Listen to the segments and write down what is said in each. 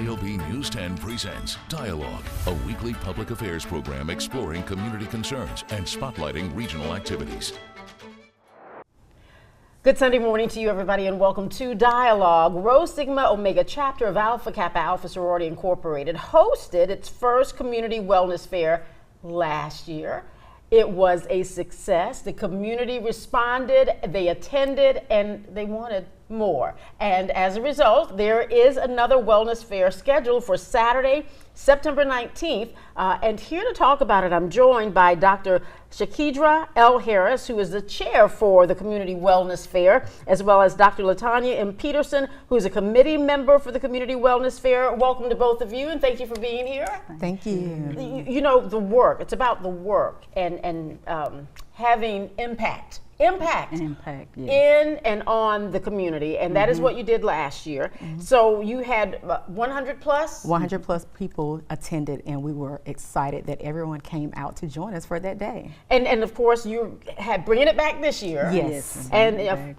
KLB News 10 presents Dialogue, a weekly public affairs program exploring community concerns and spotlighting regional activities. Good Sunday morning to you, everybody, and welcome to Dialogue. Rho Sigma Omega chapter of Alpha Kappa Alpha Sorority Incorporated hosted its first community wellness fair last year. It was a success. The community responded, they attended, and they wanted more. And as a result, there is another wellness fair scheduled for Saturday, September 19th. And here to talk about it, I'm joined by Dr. Shakidra L. Harris, who is the chair for the Community Wellness Fair, as well as Dr. Latanya M. Peterson, who is a committee member for the Community Wellness Fair. Welcome to both of you, and thank you for being here. Thank you. You know, the work, it's about the work and having impact. Yes. In and on the community, and that is what you did last year. So you had 100 plus? 100 plus people attended, and we were excited that everyone came out to join us for that day. And of course, you had bringing it back this year. Yes. And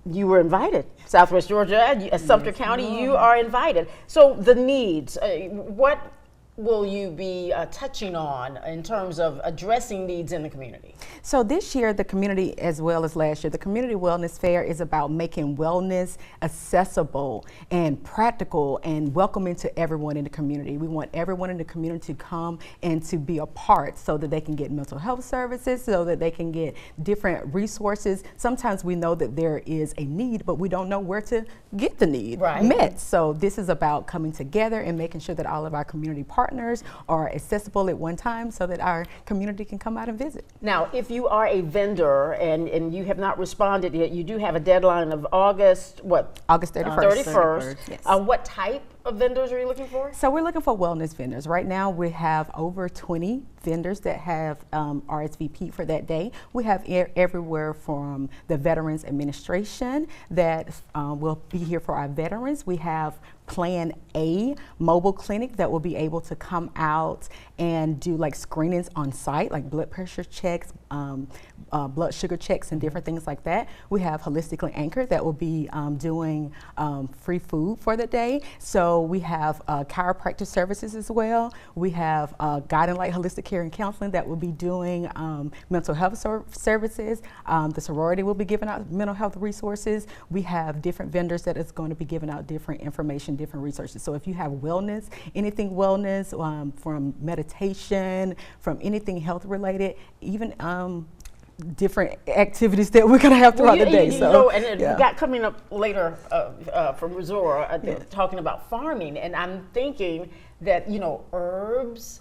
you were invited. Southwest Georgia, Sumter County, you are invited. So the needs, what will you be touching on in terms of addressing needs in the community? So this year, the community, as well as last year, the Community Wellness Fair is about making wellness accessible and practical and welcoming to everyone in the community. We want everyone in the community to come and to be a part so that they can get mental health services, so that they can get different resources. Sometimes we know that there is a need, but we don't know where to get the need met. So this is about coming together and making sure that all of our community partners are accessible at one time so that our community can come out and visit. Now, if you are a vendor and you have not responded yet, you do have a deadline of August 31st. Yes. What type of vendors are you looking for? So we're looking for wellness vendors. Right now we have over 20 vendors that have RSVP for that day. We have everywhere from the Veterans Administration that will be here for our veterans. We have Plan A mobile clinic that will be able to come out and do like screenings on site, like blood pressure checks, blood sugar checks, and different things like that. We have Holistically Anchored that will be doing free food for the day. So we have chiropractic services as well. We have Guiding Light Holistic Care and Counseling that will be doing mental health services. The sorority will be giving out mental health resources. We have different vendors that is going to be giving out different information, different resources. So if you have wellness, anything wellness, from meditation, from anything health related, even different activities that we're going to have throughout the day. We got coming up later from Resora talking about farming, and I'm thinking that, herbs,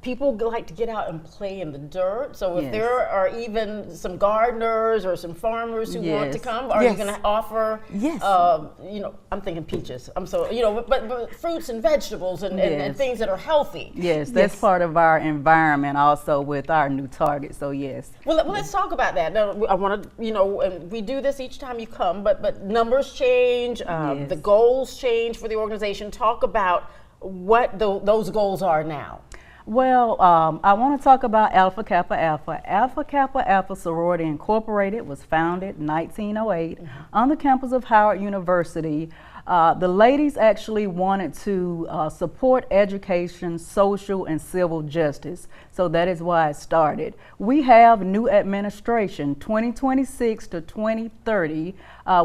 people like to get out and play in the dirt. So if there are even some gardeners or some farmers who want to come, are you going to offer, I'm thinking peaches. But fruits and vegetables and things that are healthy. Yes, that's part of our environment also with our new target. So yes. Well, let's talk about that. Now, I want to, and we do this each time you come, but numbers change, the goals change for the organization. Talk about what those goals are now. Well, I want to talk about Alpha Kappa Alpha. Alpha Kappa Alpha Sorority Incorporated was founded in 1908 on the campus of Howard University. The ladies actually wanted to support education, social, and civil justice. So that is why it started. We have new administration, 2026 to 2030.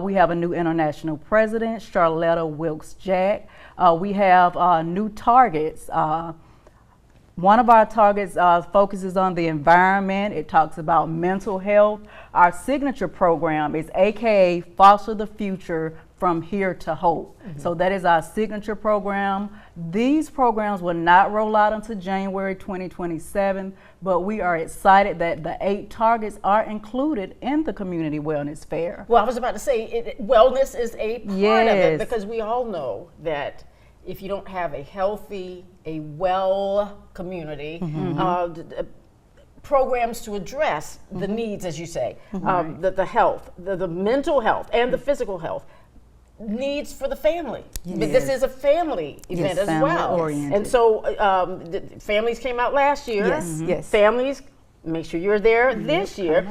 We have a new international president, Charlotta Wilkes-Jack. We have new targets. One of our targets focuses on the environment. It talks about mental health. Our signature program is AKA Foster the Future from Here to Hope. So that is our signature program. These programs will not roll out until January 2027, but we are excited that the 8 targets are included in the Community Wellness Fair. Well, I was about to say, wellness is a part of it, because we all know that if you don't have a healthy, a well community, programs to address the needs, as you say, the health, the mental health, and the physical health, needs for the family. But this is a family event as well. Oriented. And so families came out last year. Families Make sure you're there this year.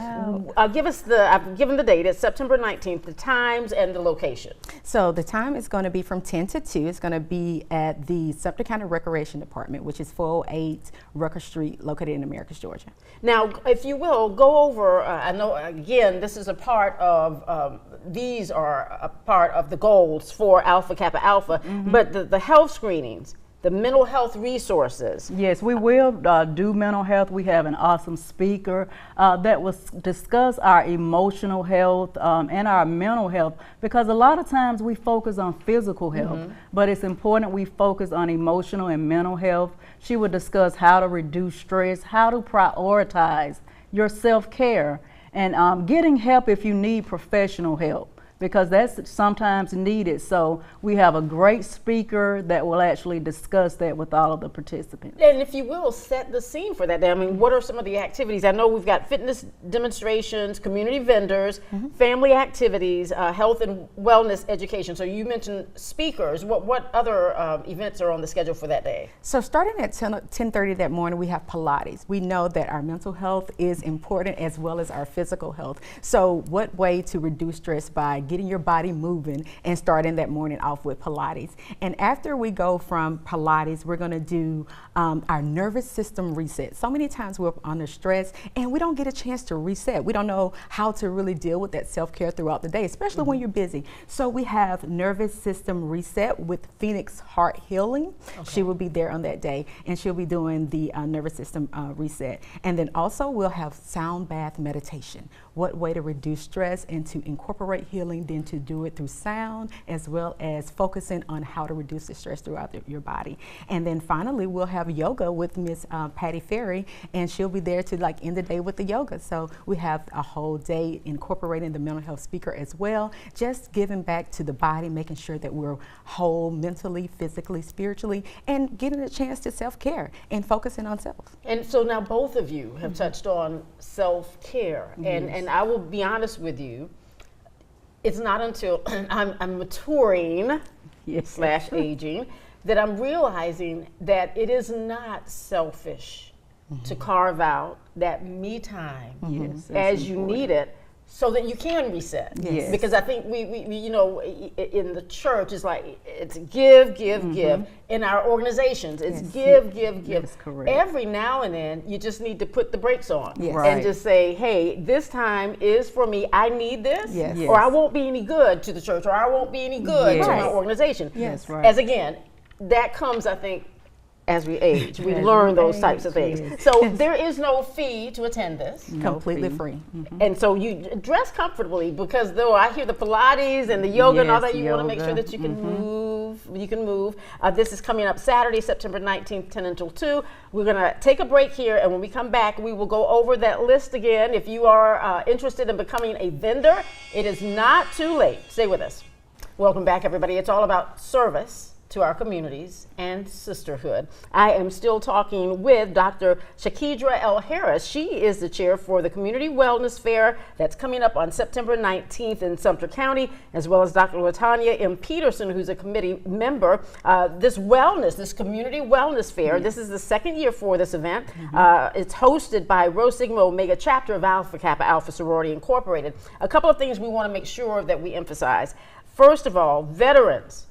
I've given the date. It's September 19th, the times and the location. So the time is going to be from 10 to 2. It's going to be at the Sumter County Recreation Department, which is 408 Rucker Street, located in Americus, Georgia. Now, if you will, go over, I know, again, this is a part of, these are a part of the goals for Alpha Kappa Alpha, but the health screenings, the mental health resources. Yes, we will do mental health. We have an awesome speaker that will discuss our emotional health and our mental health, because a lot of times we focus on physical health, but it's important we focus on emotional and mental health. She will discuss how to reduce stress, how to prioritize your self-care, and getting help if you need professional help, because that's sometimes needed. So we have a great speaker that will actually discuss that with all of the participants. And if you will, set the scene for that day. I mean, what are some of the activities? I know we've got fitness demonstrations, community vendors, family activities, health and wellness education. So you mentioned speakers. What other events are on the schedule for that day? So starting at 10:30 that morning, we have Pilates. We know that our mental health is important as well as our physical health. So what way to reduce stress by getting your body moving and starting that morning off with Pilates. And after we go from Pilates, we're going to do our nervous system reset. So many times we're under stress and we don't get a chance to reset. We don't know how to really deal with that self-care throughout the day, especially when you're busy. So we have nervous system reset with Phoenix Heart Healing. Okay. She will be there on that day, and she'll be doing the nervous system reset. And then also we'll have sound bath meditation. What way to reduce stress and to incorporate healing, then to do it through sound, as well as focusing on how to reduce the stress throughout your body. And then finally, we'll have yoga with Miss Patty Ferry, and she'll be there to end the day with the yoga. So we have a whole day incorporating the mental health speaker as well, just giving back to the body, making sure that we're whole mentally, physically, spiritually, and getting a chance to self-care and focusing on self. And so now both of you have touched on self-care, and I will be honest with you, it's not until I'm maturing / aging that I'm realizing that it is not selfish to carve out that me time as you need it, so that you can reset. Yes. Because I think we in the church it's give. In our organizations, it's give. That's correct. Every now and then, you just need to put the brakes on Yes. and just say, hey, this time is for me. I need this, Yes. Yes. or I won't be any good to the church, or I won't be any good to my organization. Yes. Right. As again, that comes, I think, as we age. We learn those types of things. Yes. So there is no fee to attend this. Completely free. And so you dress comfortably, because though I hear the Pilates and the yoga and all that, you want to make sure that you can move. You can move. This is coming up Saturday, September 19th, 10 until 2. We're going to take a break here, and when we come back, we will go over that list again. If you are interested in becoming a vendor, it is not too late. Stay with us. Welcome back, everybody. It's all about service to our communities and sisterhood. I am still talking with Dr. Shakidra L. Harris. She is the chair for the Community Wellness Fair that's coming up on September 19th in Sumter County, as well as Dr. Latanya M. Peterson, who's a committee member. This Community Wellness Fair, this is the second year for this event. It's hosted by Rho Sigma Omega chapter of Alpha Kappa Alpha Sorority Incorporated. A couple of things we want to make sure that we emphasize. First of all, veterans,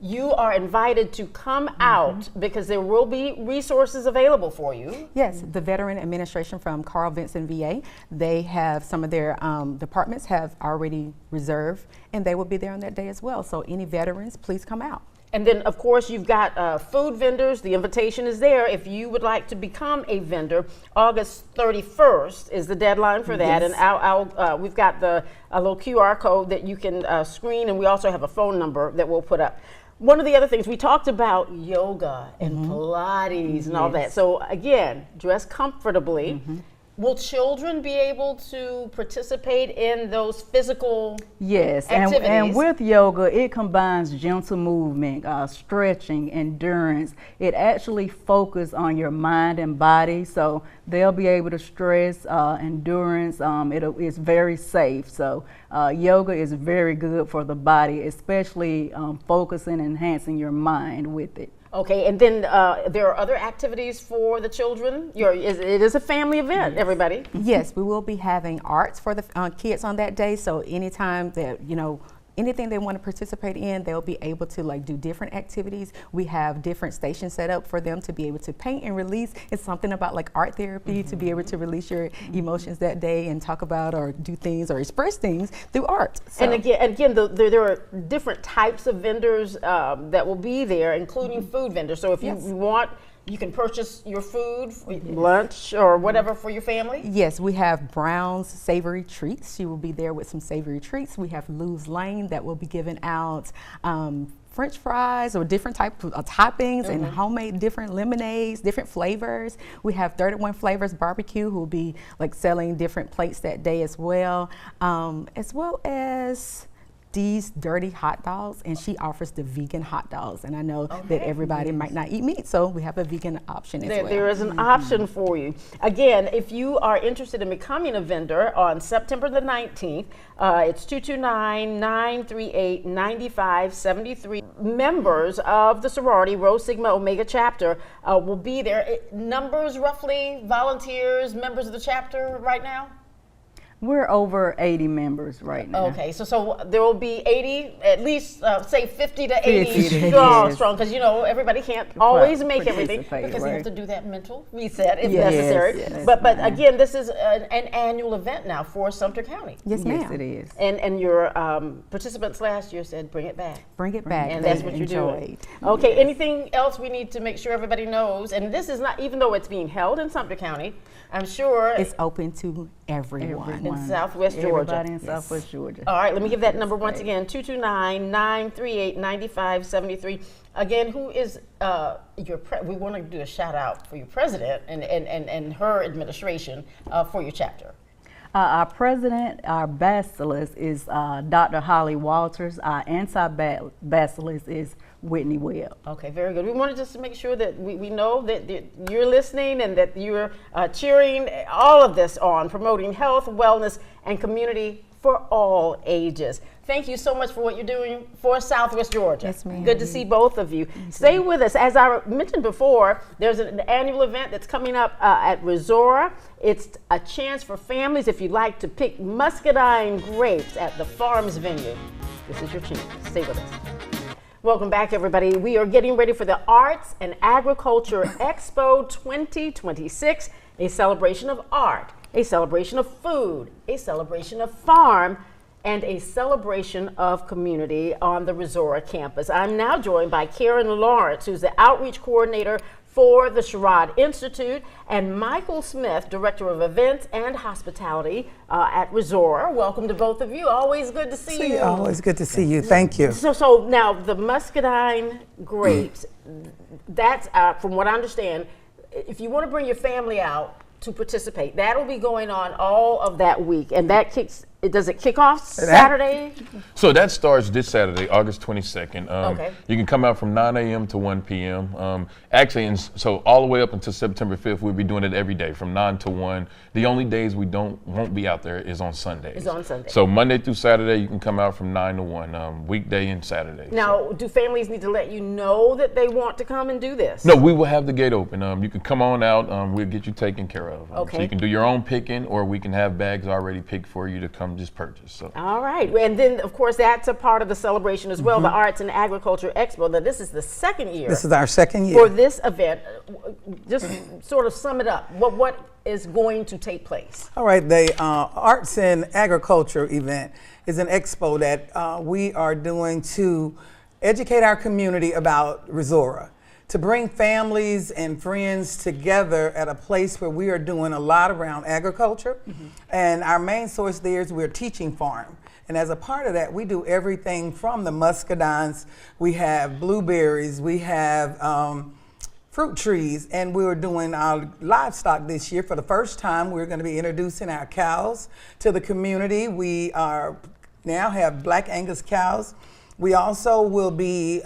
you are invited to come out, because there will be resources available for you. Yes, the Veteran Administration from Carl Vinson VA, they have some of their departments have already reserved, and they will be there on that day as well. So any veterans, please come out. And then, of course, you've got food vendors. The invitation is there. If you would like to become a vendor, August 31st is the deadline for that. Yes. And we've got a little QR code that you can screen, and we also have a phone number that we'll put up. One of the other things, we talked about yoga and Pilates and all that. So again, dress comfortably. Will children be able to participate in those physical activities? And with yoga, it combines gentle movement, stretching, endurance. It actually focuses on your mind and body, so they'll be able to stress, endurance. It's very safe. So yoga is very good for the body, especially focusing and enhancing your mind with it. Okay, and then there are other activities for the children. It is a family event, everybody. Yes, we will be having arts for the kids on that day. So anytime that, anything they want to participate in, they'll be able to do different activities. We have different stations set up for them to be able to paint and release. It's something about art therapy to be able to release your emotions that day and talk about or do things or express things through art. So. And again, there are different types of vendors that will be there, including food vendors. So if you want, you can purchase your food, lunch, or whatever for your family? Yes, we have Brown's Savory Treats. She will be there with some savory treats. We have Lou's Lane that will be giving out French fries or different types of toppings and homemade different lemonades, different flavors. We have 31 Flavors Barbecue who will be selling different plates that day as well as these dirty hot dogs, and she offers the vegan hot dogs. And I know that everybody might not eat meat, so we have a vegan option as well. There is an option for you. Again, if you are interested in becoming a vendor on September the 19th, it's 229-938-9573. Members of the sorority, Rho Sigma Omega chapter, will be there. Numbers roughly, volunteers, members of the chapter right now? We're over 80 members right now. Okay, so there will be 80, at least say 50 to 80 50, strong, because everybody can't always make everything because they have to do that mental reset if necessary. Yes, but again, this is an annual event now for Sumter County. Yes, ma'am. Yes, it is. And your participants last year said, bring it back. Bring it back. And that's what you're doing. Okay, anything else we need to make sure everybody knows? And this is not, even though it's being held in Sumter County, I'm sure it's open to everyone. In Southwest Georgia. Everybody in Southwest Georgia. All right, let me give that number once again, 229-938-9573. Again, who is we want to do a shout out for your president and her administration for your chapter. Our president, our bacillus is Dr. Holly Walters. Our anti-bacillus is Whitney Webb. Okay, very good. We wanted just to make sure that we know that you're listening and that you're cheering all of this on, promoting health, wellness, and community for all ages. Thank you so much for what you're doing for Southwest Georgia. Yes, ma'am. Good to see both of you. Stay with us. As I mentioned before, there's an annual event that's coming up at Resora. It's a chance for families, if you'd like to pick muscadine grapes at the Farms Vineyard. This is your chance. Stay with us. Welcome back, everybody. We are getting ready for the Arts and Agriculture Expo 2026, a celebration of art, a celebration of food, a celebration of farm, and a celebration of community on the Resora campus. I'm now joined by Karen Lawrence, who's the outreach coordinator for the Sherrod Institute, and Michael Smith, Director of Events and Hospitality at Resora. Welcome to both of you. Always good to see you. Always good to see you. Thank you. So now the muscadine grapes, that's, from what I understand, if you want to bring your family out to participate, that'll be going on all of that week, and that does it kick off Saturday? So that starts this Saturday, August 22nd. Okay. You can come out from 9 a.m. to 1 p.m. So all the way up until September 5th, we'll be doing it every day from 9 to 1. The only days we won't be out there is on Sundays. It's on Sunday. So Monday through Saturday, you can come out from 9 to 1, weekday and Saturday. Now, do families need to let you know that they want to come and do this? No, we will have the gate open. You can come on out. We'll get you taken care of. Okay. So you can do your own picking, or we can have bags already picked for you to come just purchase. So. All right. And then, of course, that's a part of the celebration as well, the Arts and Agriculture Expo. Now, this is the second year. This is our second year. For this event. Just sort of sum it up. What is going to take place? All right. The Arts and Agriculture event is an expo that we are doing to educate our community about Resora, to bring families and friends together at a place where we are doing a lot around agriculture. And our main source there is we're teaching farm. And as a part of that, we do everything from the muscadines, we have blueberries, we have fruit trees, and we're doing our livestock this year. For the first time, we're going to be introducing our cows to the community. We are now have Black Angus cows. We also will be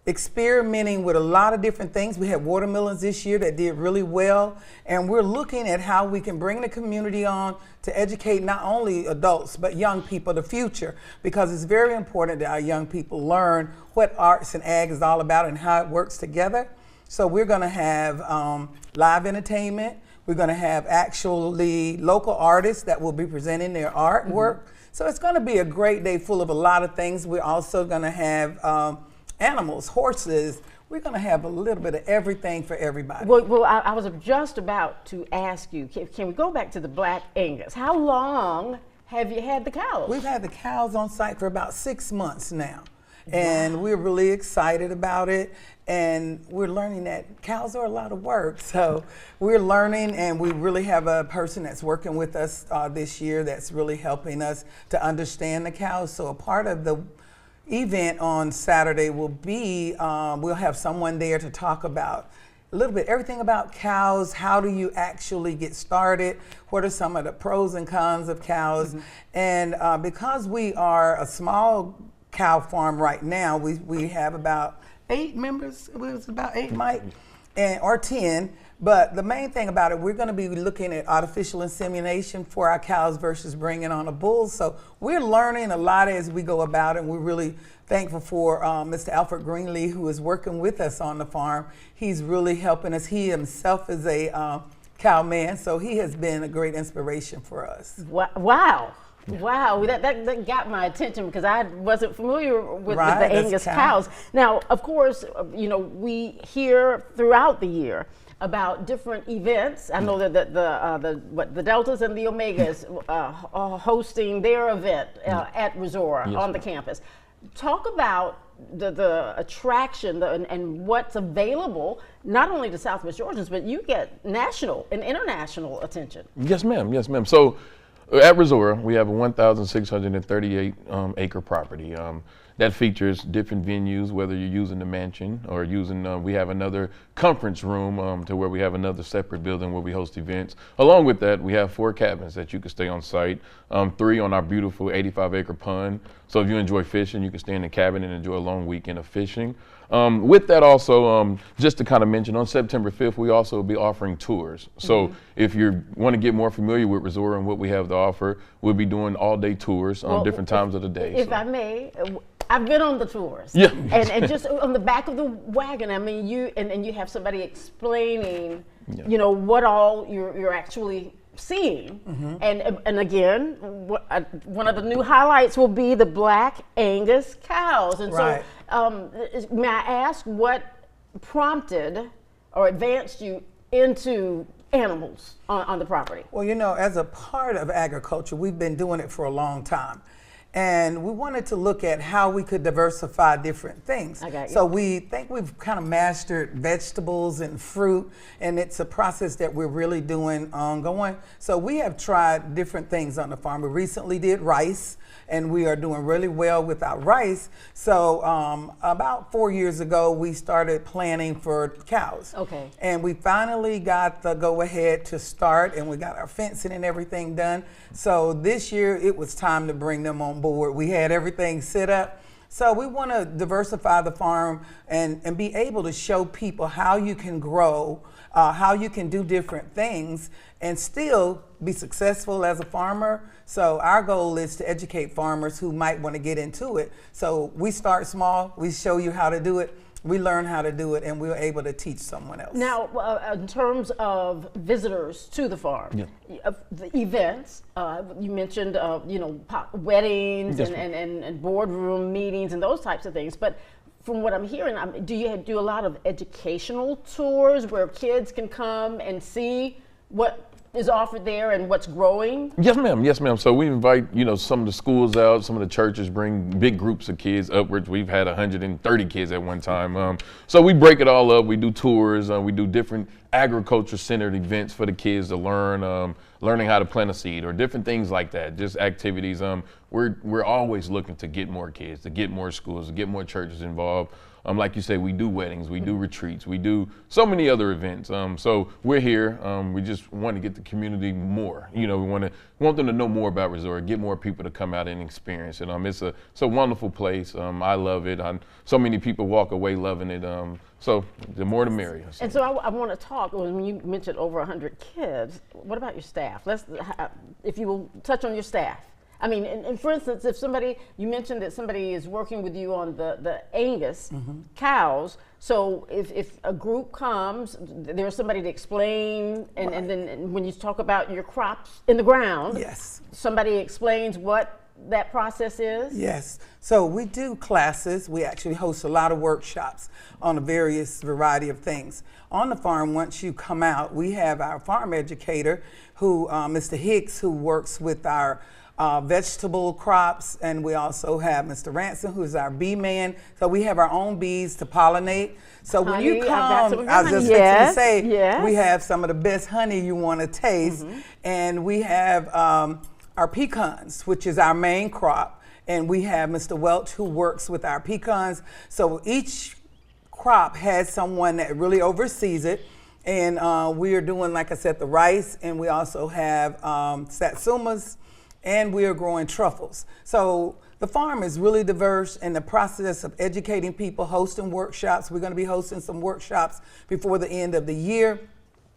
experimenting with a lot of different things. We had watermelons this year that did really well, and we're looking at how we can bring the community on to educate not only adults but young people, the future, because it's very important that our young people learn what arts and ag is all about and how it works together. So we're going to have live entertainment. We're going to have actually local artists that will be presenting their artwork. So it's going to be a great day full of a lot of things. We're also going to have animals, horses. We're going to have a little bit of everything for everybody. Well, I was just about to ask you, can we go back to the Black Angus? How long have you had the cows? We've had the cows on site for about 6 months now. And we're really excited about it. And we're learning that cows are a lot of work. So we're learning, and we really have a person that's working with us this year that's really helping us to understand the cows. So a part of the event on Saturday will be, we'll have someone there to talk about a little bit everything about cows. How do you actually get started? What are some of the pros and cons of cows? And because we are a small cow farm right now, we have about 8 members. It was about 8, Mike, or 10. But the main thing about it, we're going to be looking at artificial insemination for our cows versus bringing on a bull. So we're learning a lot as we go about it. And we're really thankful for Mr. Alfred Greenlee, who is working with us on the farm. He's really helping us. He himself is a cow man, so he has been a great inspiration for us. Wow. Wow, that got my attention because I wasn't familiar with the Angus cows. Now, of course, we hear throughout the year about different events. I know that the Deltas and the Omegas are hosting their event at Resora on the campus. Talk about the attraction and what's available, not only to Southwest Georgians, but you get national and international attention. Yes, ma'am. Yes, ma'am. So at Resora, we have a 1,638 acre property. That features different venues, whether you're using the mansion or using, we have another conference room to where we have another separate building where we host events. Along with that, we have 4 cabins that you can stay on site, 3 on our beautiful 85-acre pond. So if you enjoy fishing, you can stay in the cabin and enjoy a long weekend of fishing. With that also, just to kind of mention, on September 5th, we also will be offering tours. So if you want to get more familiar with Resora and what we have to offer, we'll be doing all-day tours on different times of the day. If I may, I've been on the tours. Yeah. And just on the back of the wagon, I mean, you have somebody explaining, what all you're actually seeing. And again, one of the new highlights will be the Black Angus cows. And so may I ask what prompted or advanced you into animals on the property? Well, as a part of agriculture, we've been doing it for a long time. And we wanted to look at how we could diversify different things. So we think we've kind of mastered vegetables and fruit, and it's a process that we're really doing ongoing. So we have tried different things on the farm. We recently did rice, and we are doing really well with our rice. So about 4 years ago, we started planning for cows. And we finally got the go-ahead to start, and we got our fencing and everything done. So this year, it was time to bring them on board. We had everything set up. So we want to diversify the farm and be able to show people how you can grow, how you can do different things and still be successful as a farmer. So our goal is to educate farmers who might want to get into it. So we start small, we show you how to do it, we learn how to do it, and we're able to teach someone else. Now, in terms of visitors to the farm, the events, you mentioned, weddings and boardroom meetings and those types of things. But from what I'm hearing, do you do a lot of educational tours where kids can come and see what is offered there and what's growing? Yes, ma'am. Yes, ma'am. So we invite, some of the schools out, some of the churches bring big groups of kids upwards. We've had 130 kids at one time. So we break it all up. We do tours. We do different agriculture-centered events for the kids to learn, learning how to plant a seed or different things like that, just activities. We're always looking to get more kids, to get more schools, to get more churches involved. Like you say, we do weddings, we do retreats, we do so many other events. So we're here. We just want to get the community more. We want them to know more about Resort, get more people to come out and experience it. It's a wonderful place. I love it. So many people walk away loving it. So the more the merrier. And so I want to talk, when you mentioned over 100 kids, what about your staff? If you will touch on your staff. I mean, and for instance, you mentioned that somebody is working with you on the Angus cows. So if a group comes, there's somebody to explain, and then when you talk about your crops in the ground, yes, somebody explains what that process is? Yes. So we do classes. We actually host a lot of workshops on a various variety of things. On the farm, once you come out, we have our farm educator, who Mr. Hicks, who works with our vegetable crops, and we also have Mr. Ransom, who's our bee man. So we have our own bees to pollinate. So when you come, I was just fixing to say, we have some of the best honey you want to taste, and we have our pecans, which is our main crop, and we have Mr. Welch, who works with our pecans. So each crop has someone that really oversees it, and we are doing, like I said, the rice, and we also have satsumas, and we are growing truffles. So the farm is really diverse in the process of educating people, hosting workshops. We're going to be hosting some workshops before the end of the year,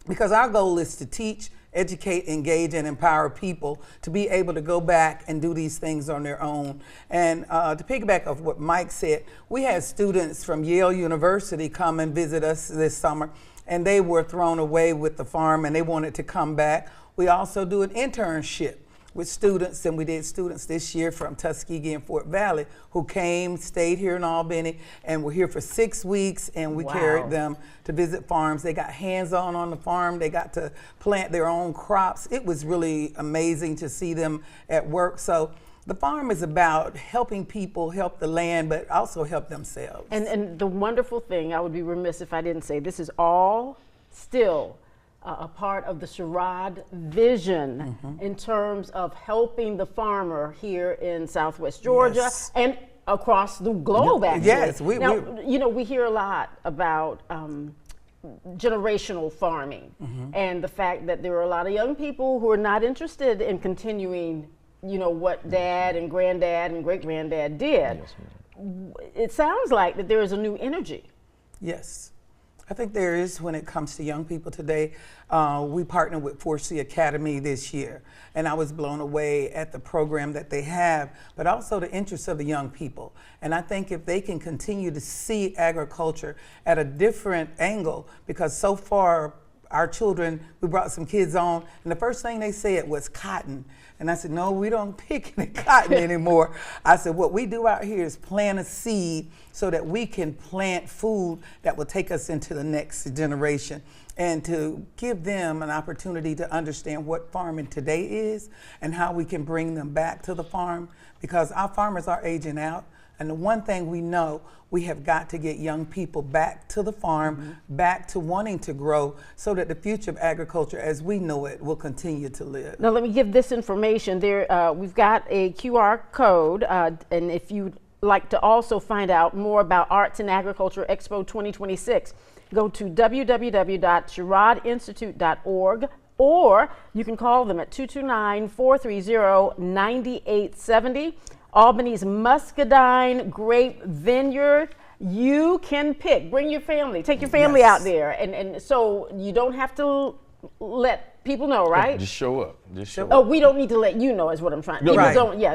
because our goal is to teach, educate, engage, and empower people to be able to go back and do these things on their own. And to piggyback off what Mike said, we had students from Yale University come and visit us this summer, and they were thrown away with the farm and they wanted to come back. We also do an internship with students, and we did students this year from Tuskegee and Fort Valley who came, stayed here in Albany, and were here for 6 weeks, and we carried them to visit farms. They got hands-on the farm. They got to plant their own crops. It was really amazing to see them at work. So the farm is about helping people help the land, but also help themselves. And the wonderful thing, I would be remiss if I didn't say, this is all still a part of the Sherrod vision in terms of helping the farmer here in Southwest Georgia and across the globe, actually. Yes, we hear a lot about generational farming and the fact that there are a lot of young people who are not interested in continuing, what dad and granddad and great-granddad did. Yes, it sounds like that there is a new energy. Yes. I think there is when it comes to young people today. We partnered with 4C Academy this year, and I was blown away at the program that they have, but also the interests of the young people. And I think if they can continue to see agriculture at a different angle, because so far our children, we brought some kids on, and the first thing they said was cotton. And I said, no, we don't pick any cotton anymore. I said, what we do out here is plant a seed so that we can plant food that will take us into the next generation, and to give them an opportunity to understand what farming today is and how we can bring them back to the farm, because our farmers are aging out. And the one thing we know, we have got to get young people back to the farm, back to wanting to grow, so that the future of agriculture as we know it will continue to live. Now let me give this information. We've got a QR code, and if you'd like to also find out more about Arts and Agriculture Expo 2026, go to www.sherrodinstitute.org, or you can call them at 229-430-9870. Albany's Muscadine Grape Vineyard. You can pick. Bring your family. Take your family out there. And so you don't have to let people know, right? Just show up. Oh, we don't need to let you know is what I'm trying to say.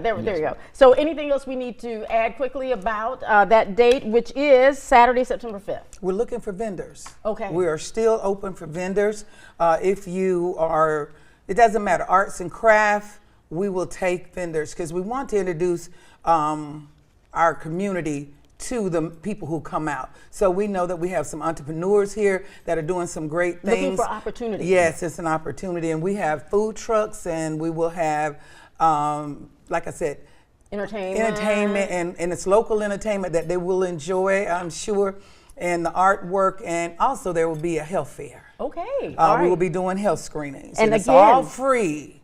There you go. So anything else we need to add quickly about that date, which is Saturday, September 5th? We're looking for vendors. Okay. We are still open for vendors. If you are, it doesn't matter, arts and craft, we will take vendors, because we want to introduce our community to the people who come out. So we know that we have some entrepreneurs here that are doing some great things. Looking for opportunity. Yes, it's an opportunity. And we have food trucks, and we will have, like I said, entertainment, and it's local entertainment that they will enjoy, I'm sure, and the artwork, and also there will be a health fair. Okay. We will be doing health screenings, and it's all free.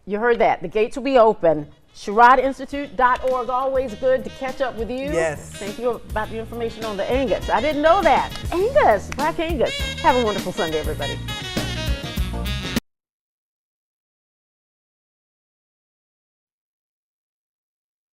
You heard that. The gates will be open SherrodInstitute.org. Always good to catch up with you. Yes. Thank you about the information on the Angus. I didn't know that. Angus, Black Angus. Have a wonderful Sunday, everybody.